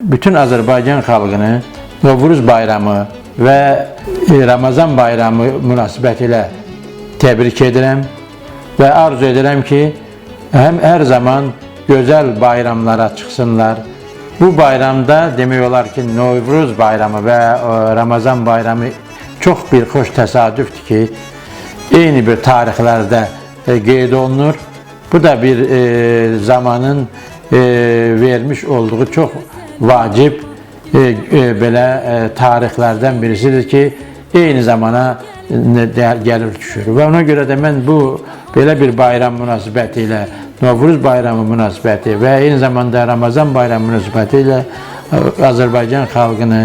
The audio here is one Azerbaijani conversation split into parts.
Bütün Azərbaycan xalqını Novruz bayramı və Ramazan bayramı münasibətilə təbrik edirəm və arzu edirəm ki, hər zaman gözəl bayramlara çıxsınlar. Bu bayramda demək olar ki, Novruz bayramı və Ramazan bayramı çox bir xoş təsadüfdür ki, eyni bir tarixlərdə qeyd olunur. Bu da bir zamanın vermiş olduğu çox vacib belə tarixlərdən birisidir ki, eyni zamana gəlir düşür. Və ona görə də mən bu belə bir bayram münasibəti ilə, Novruz bayramı münasibəti və eyni zamanda Ramazan bayramı münasibəti ilə Azərbaycan xalqını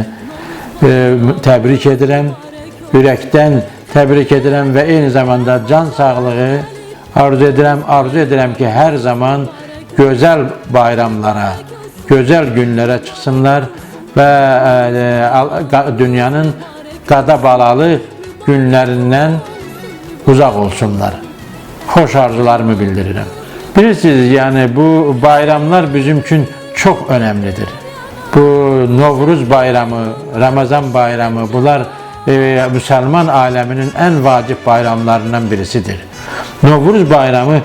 təbrik edirəm, ürəkdən təbrik edirəm və eyni zamanda can sağlığı arzu edirəm ki, hər zaman gözəl bayramlara, gözəl günlərə çıxsınlar və dünyanın qada-balalı günlərindən uzaq olsunlar. Xoş arzularımı bildirirəm. Bilirsiniz, yəni bu bayramlar bizim üçün çox önəmlidir. Bu Novruz bayramı, Ramazan bayramı, bunlar Müsəlman aləminin ən vacib bayramlarından birisidir. Novruz bayramı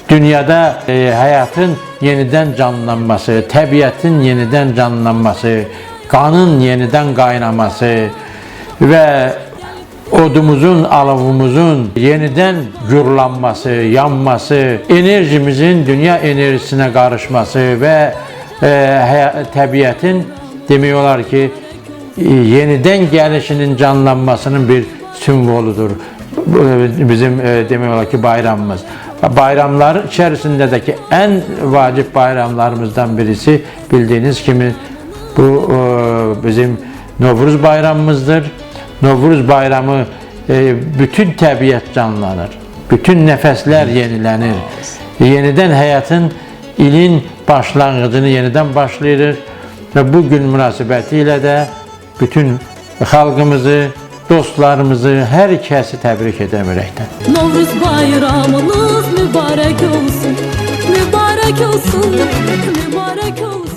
dünyada həyatın yenidən canlanması, təbiətin yenidən canlanması, qanın yenidən qaynaması və odumuzun, alovumuzun yenidən gürlanması, yanması, enerjimizin dünya enerjisinə qarışması və təbiətin demək olar ki, yenidən gəlişinin canlanmasının bir simvoludur bizim demək olar ki, bayramımız. Bayramlar içərisindəki ən vacib bayramlarımızdan birisi bildiyiniz kimi bu bizim Novruz bayramımızdır. Novruz bayramı bütün təbiət canlanır, bütün nəfəslər yenilənir. Yenidən həyatın ilin başlanğıcını yenidən başlayırıq və bu gün münasibəti ilə də bütün xalqımızı, dostlarımızı, hər kəsi təbrik edirəm ürəkdən. Novruz bayramınız mübarək olsun, mübarək olsun, mübarək olsun.